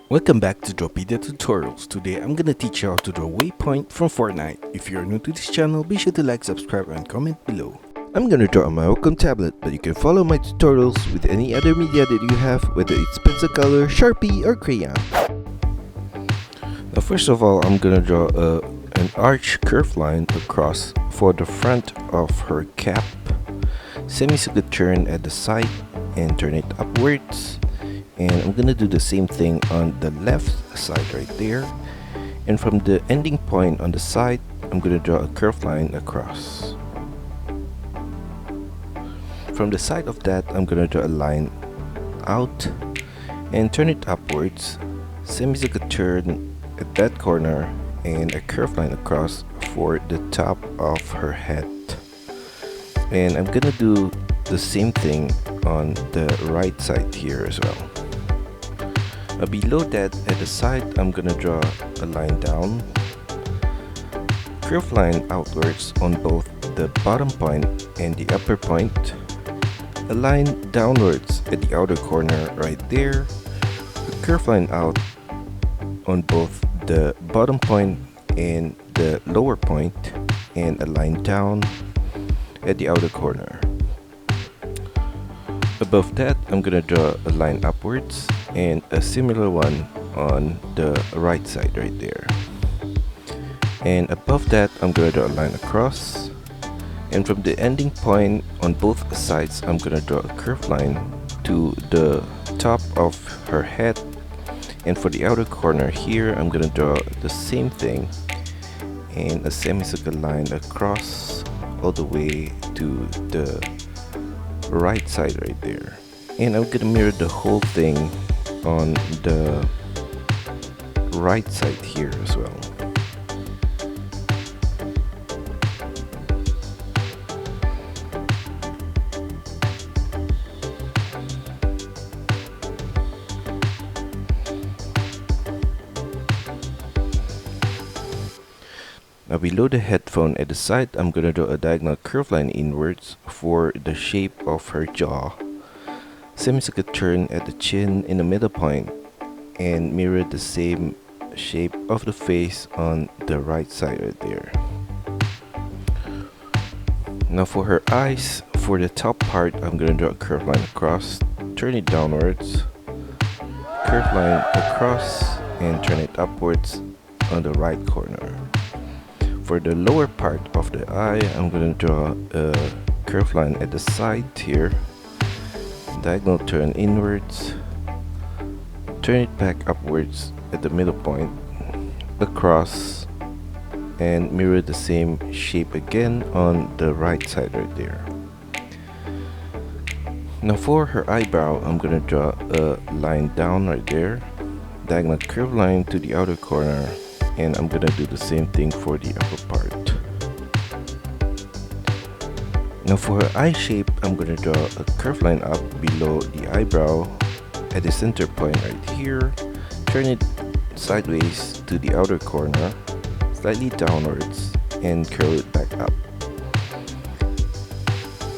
Welcome back to DRAWPEDIA Tutorials. Today I'm gonna teach you how to draw Waypoint from Fortnite. If you're new to this channel, be sure to like, subscribe, and comment below. I'm gonna draw on my Wacom tablet, but you can follow my tutorials with any other media that you have, whether it's pencil color, Sharpie, or crayon. Now first of all, I'm gonna draw an arch curved line across for the front of her cap. Semicircular turn at the side and turn it upwards. And I'm gonna do the same thing on the left side right there, and from the ending point on the side I'm gonna draw a curved line across. From the side of that I'm gonna draw a line out and turn it upwards, semicircular turn at that corner, and a curved line across for the top of her head. And I'm gonna do the same thing on the right side here as well. Below that, at the side, I'm gonna draw a line down, curved line outwards on both the bottom point and the upper point, a line downwards at the outer corner right there, a curved line out on both the bottom point and the lower point, and a line down at the outer corner. Above that, I'm gonna draw a line upwards and a similar one on the right side right there. And above that, I'm gonna draw a line across, and from the ending point on both sides I'm gonna draw a curved line to the top of her head, and for the outer corner here I'm gonna draw the same thing and a semicircular line across all the way to the right side right there. And I'm gonna mirror the whole thing on the right side here as well. Now below the headphone at the side, I'm gonna draw a diagonal curved line inwards for the shape of her jaw, semicircular turn at the chin in the middle point, and mirror the same shape of the face on the right side right there. Now for her eyes, for the top part, I'm gonna draw a curved line across, turn it downwards, curved line across, and turn it upwards on the right corner. For the lower part of the eye, I'm gonna draw a curved line at the side here, diagonal turn inwards, turn it back upwards at the middle point, across, and mirror the same shape again on the right side right there. Now for her eyebrow, I'm gonna draw a line down right there, diagonal curved line to the outer corner, and I'm gonna do the same thing for the upper part. Now for her eye shape, I'm gonna draw a curved line up below the eyebrow at the center point right here, turn it sideways to the outer corner, slightly downwards, and curl it back up.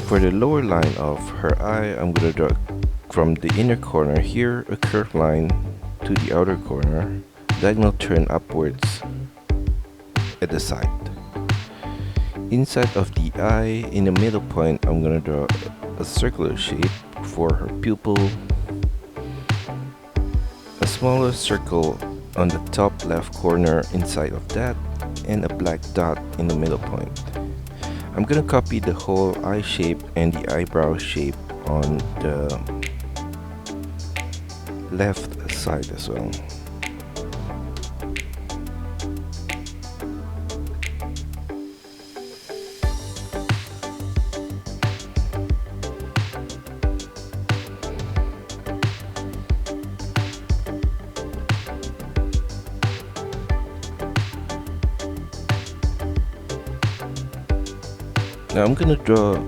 For the lower line of her eye, I'm gonna draw from the inner corner here a curved line to the outer corner, diagonal turn upwards at the side. Inside of the eye, in the middle point, I'm gonna draw a circular shape for her pupil, a smaller circle on the top left corner inside of that, and a black dot in the middle point. I'm gonna copy the whole eye shape and the eyebrow shape on the left side as well. Now I'm gonna draw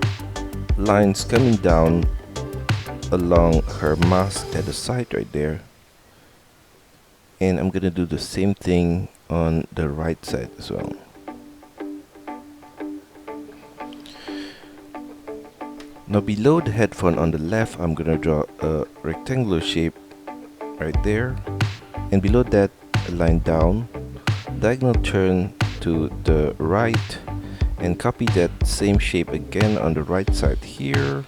lines coming down along her mask at the side right there, and I'm gonna do the same thing on the right side as well. Now below the headphone on the left, I'm gonna draw a rectangular shape right there, And below that, a line down, diagonal turn to the right, and copy that same shape again on the right side here.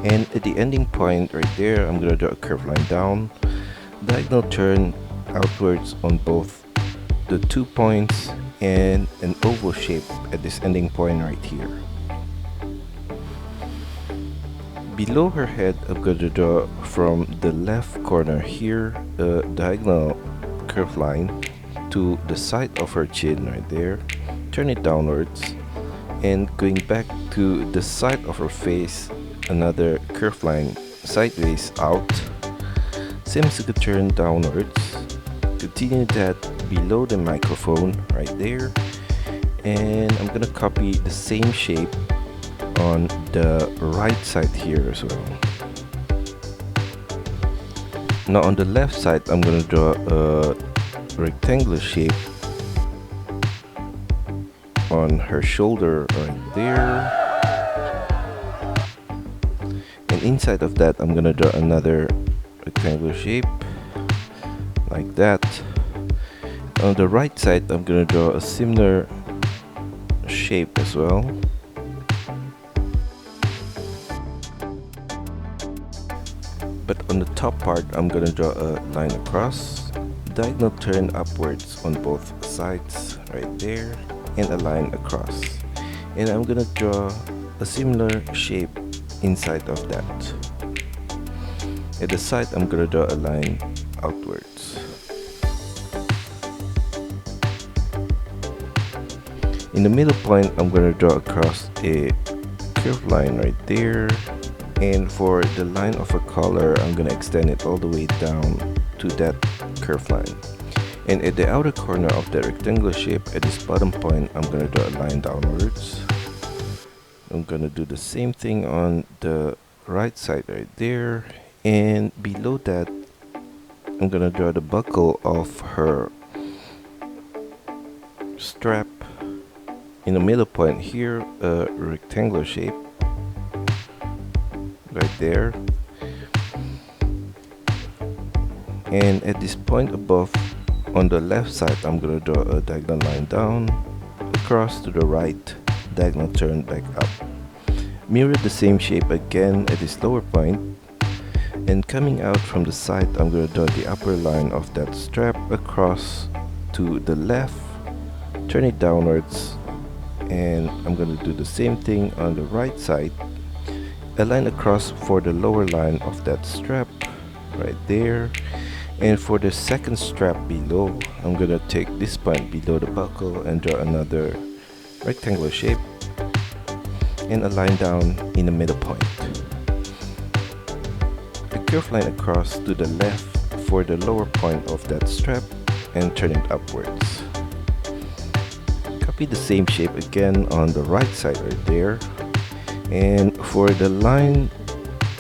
And at the ending point right there, I'm gonna draw a curved line down, diagonal turn outwards on both the 2 points, and an oval shape at this ending point right here. Below her head, I'm going to draw from the left corner here a diagonal curved line to the side of her chin right there, turn it downwards, and going back to the side of her face, another curved line sideways out, same as the turn downwards. Continue that below the microphone right there, and I'm gonna copy the same shape on the right side here as well. Now on the left side, I'm gonna draw a rectangular shape on her shoulder right there, and inside of that I'm gonna draw another rectangular shape like that. On the right side, I'm gonna draw a similar shape as well. But on the top part, I'm gonna draw a line across, diagonal turn upwards on both sides right there, and a line across. And I'm gonna draw a similar shape inside of that. At the side, I'm gonna draw a line outwards. In the middle point, I'm gonna draw across a curved line right there, and for the line of a color, I'm gonna extend it all the way down to that curved line. And at the outer corner of the rectangular shape, at this bottom point, I'm gonna draw a line downwards. I'm gonna do the same thing on the right side right there, and below that, I'm gonna draw the buckle of her strap. In the middle point here, a rectangular shape right there, and at this point above on the left side, I'm gonna draw a diagonal line down, across to the right, diagonal turn back up. Mirror the same shape again at this lower point, and coming out from the side, I'm gonna draw the upper line of that strap across to the left, turn it downwards, and I'm gonna do the same thing on the right side, a line across for the lower line of that strap right there. And for the second strap below, I'm gonna take this point below the buckle and draw another rectangular shape and a line down in the middle point. A curved line across to the left for the lower point of that strap and turn it upwards. Copy the same shape again on the right side right there, and for the line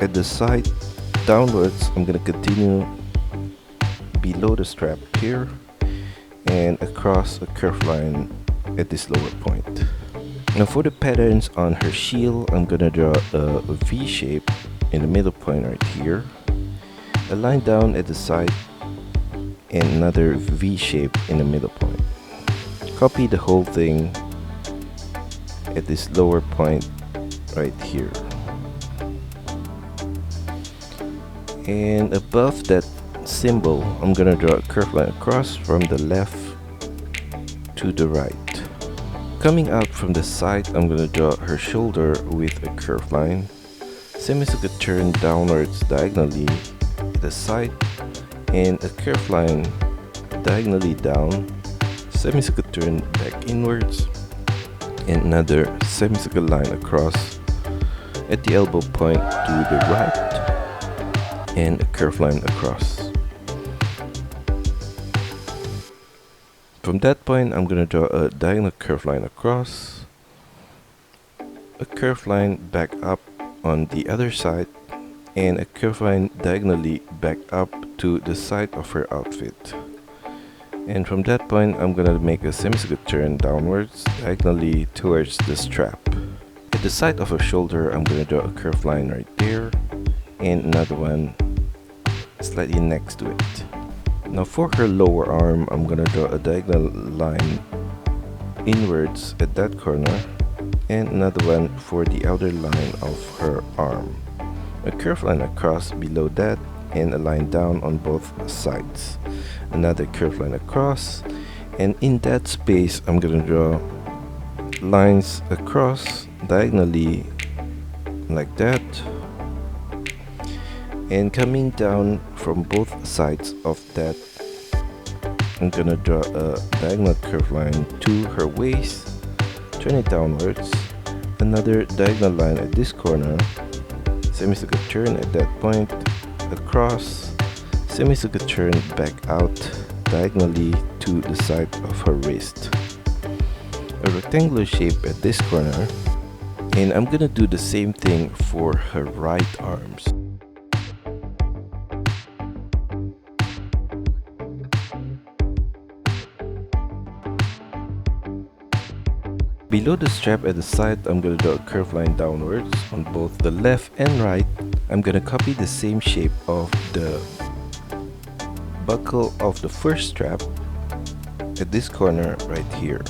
at the side downwards, I'm gonna continue below the strap here and across a curved line at this lower point. Now for the patterns on her shield, I'm gonna draw a V shape in the middle point right here, a line down at the side, and another V shape in the middle point. Copy the whole thing at this lower point right here. And above that symbol, I'm gonna draw a curved line across from the left to the right. Coming out from the side, I'm gonna draw her shoulder with a curved line, semicircle turn downwards diagonally at the side, and a curved line diagonally down, semicircle turn back inwards, and another semicircle line across at the elbow point to the right, and a curved line across. From that point, I'm gonna draw a diagonal curved line across, a curved line back up on the other side, and a curved line diagonally back up to the side of her outfit. And from that point, I'm gonna make a semicircle turn downwards diagonally towards the strap. At the side of her shoulder, I'm gonna draw a curved line right there, and another one slightly next to it. Now for her lower arm, I'm gonna draw a diagonal line inwards at that corner and another one for the outer line of her arm. A curved line across below that and a line down on both sides. Another curved line across, and in that space I'm gonna draw lines across diagonally like that, and coming down from both sides of that I'm gonna draw a diagonal curved line to her waist, turn it downwards, another diagonal line at this corner, semicircle turn at that point, across, semicircle turn back out diagonally to the side of her wrist, a rectangular shape at this corner, and I'm gonna do the same thing for her right arms. Below the strap at the side, I'm going to draw a curved line downwards on both the left and right. I'm going to copy the same shape of the buckle of the first strap at this corner right here.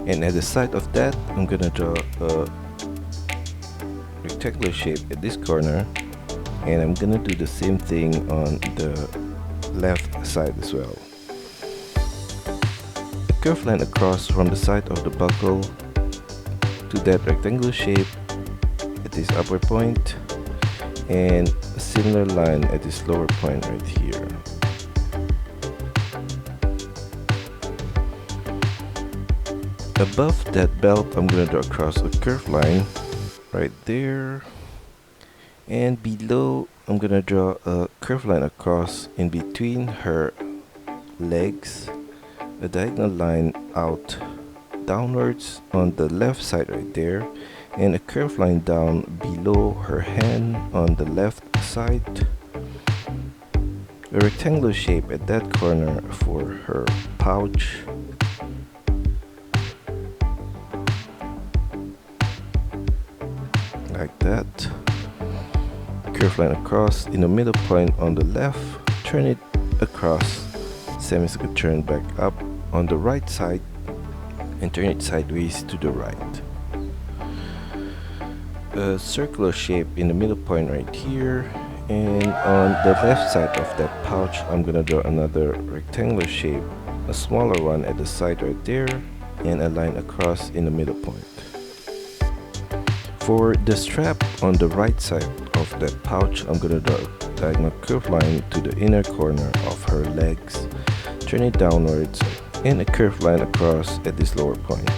And at the side of that, I'm going to draw a rectangular shape at this corner. And I'm going to do the same thing on the left side as well. Curved line across from the side of the buckle to that rectangular shape at this upper point, and a similar line at this lower point right here. Above that belt, I'm going to draw across a curved line right there, and below I'm going to draw a curved line across in between her legs, a diagonal line out downwards on the left side right there, and a curved line down below her hand on the left side, a rectangular shape at that corner for her pouch, like that, curved line across in the middle point on the left, turn it across, semicircle turn back up on the right side and turn it sideways to the right. A circular shape in the middle point right here, and on the left side of that pouch I'm gonna draw another rectangular shape, a smaller one at the side right there, and a line across in the middle point. For the strap on the right side of that pouch, I'm gonna draw a diagonal curved line to the inner corner of her legs, turn it downwards, and a curved line across at this lower point.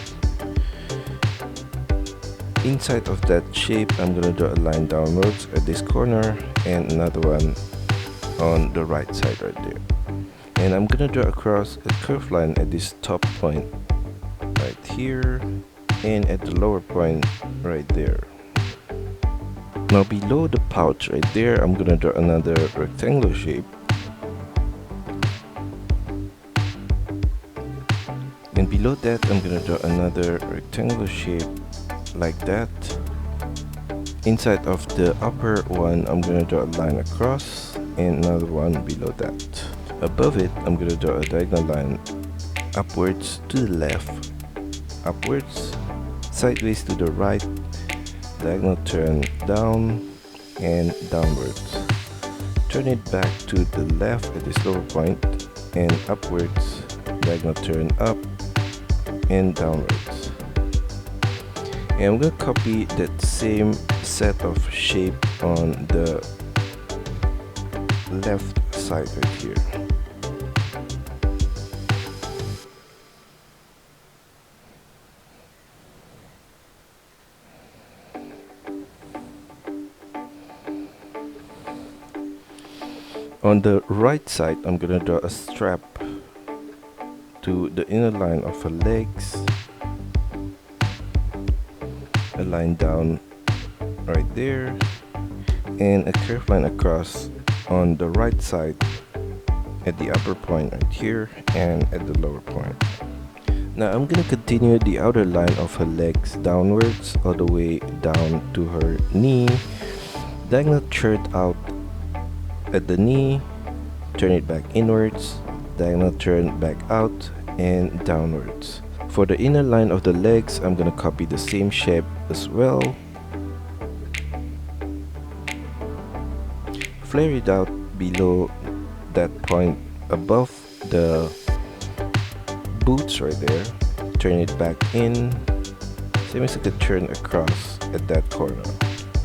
Inside of that shape, I'm gonna draw a line downwards at this corner and another one on the right side right there. And I'm gonna draw across a curved line at this top point right here and at the lower point right there. Now below the pouch right there, I'm gonna draw another rectangular shape, and below that I'm gonna draw another rectangular shape like that. Inside of the upper one I'm gonna draw a line across and another one below that. Above it I'm gonna draw a diagonal line upwards to the left, upwards, sideways to the right, diagonal turn down and downwards, turn it back to the left at this lower point and upwards, diagonal turn up and downwards. And I'm going to copy that same set of shape on the left side right here. On the right side, I'm gonna draw a strap to the inner line of her legs, a line down right there, and a curved line across on the right side at the upper point right here and at the lower point. Now I'm gonna continue the outer line of her legs downwards all the way down to her knee, diagonal turn out At the knee, turn it back inwards, diagonal turn back out and downwards. For the inner line of the legs, I'm gonna copy the same shape as well. Flare it out below that point above the boots right there. Turn it back in, semicircle turn across at that corner.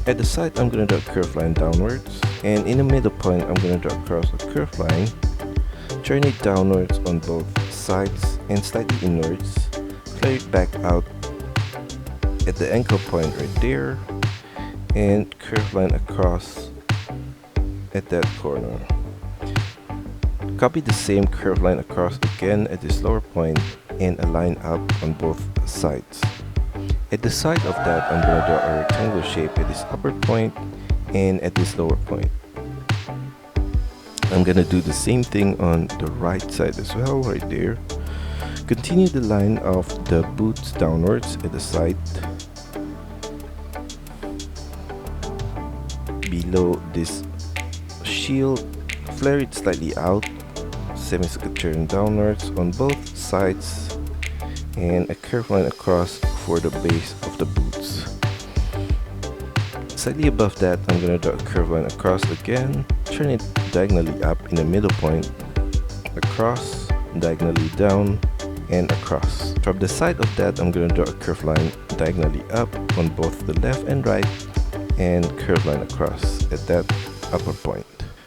At the side, I'm gonna draw a curved line downwards, and in the middle point, I'm gonna draw across a curved line. Turn it downwards on both sides and slightly inwards. Flare it back out at the ankle point right there, and curved line across at that corner. Copy the same curved line across again at this lower point and align up on both sides. At the side of that, I'm going to draw a rectangular shape at this upper point and at this lower point. I'm going to do the same thing on the right side as well, right there. Continue the line of the boots downwards at the side. Below this shield, flare it slightly out, semicircle turn downwards on both sides, and a curved line across for the base of the boots. Slightly above that, I'm going to draw a curved line across again, turn it diagonally up in the middle point, across, diagonally down, and across. From the side of that, I'm going to draw a curved line diagonally up on both the left and right, and curved line across at that upper point.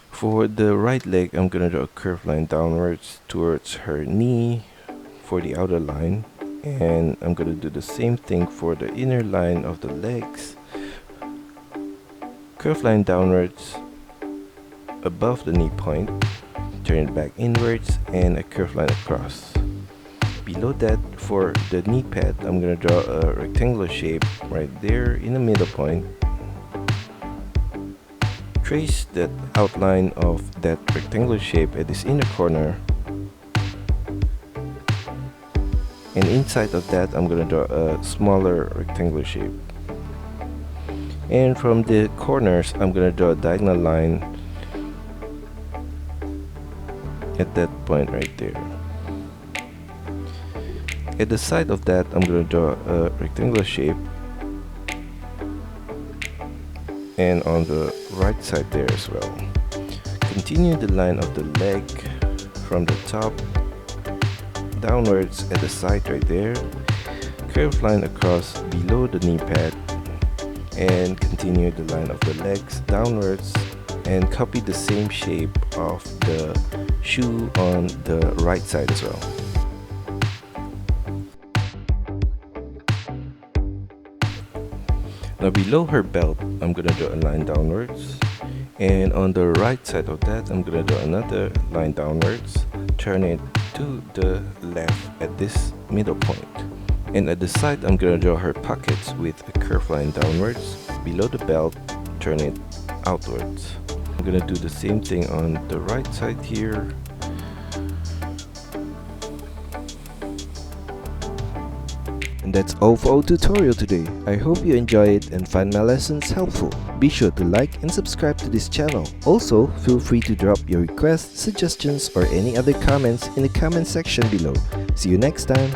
For the right leg, I'm going to draw a curved line downwards towards her knee for the outer line, and I'm going to do the same thing for the inner line of the legs. Curved line downwards above the knee point, turn it back inwards, and a curved line across. Below that, for the knee pad, I'm going to draw a rectangular shape right there in the middle point. Trace that outline of that rectangular shape at this inner corner, and inside of that I'm going to draw a smaller rectangular shape, and from the corners I'm going to draw a diagonal line at that point right there. At the side of that, I'm going to draw a rectangular shape, and on the right side there as well. Continue the line of the leg from the top downwards at the side right there. Curved line across below the knee pad, and continue the line of the legs downwards, and copy the same shape of the shoe on the right side as well. Now below her belt, I'm going to draw a line downwards, and on the right side of that, I'm going to draw another line downwards, turn it to the left at this middle point. And at the side, I'm going to draw her pockets with a curved line downwards. Below the belt, turn it outwards. I'm going to do the same thing on the right side here. And that's all for our tutorial today. I hope you enjoy it and find my lessons helpful. Be sure to like and subscribe to this channel. Also, feel free to drop your requests, suggestions, or any other comments in the comment section below. See you next time.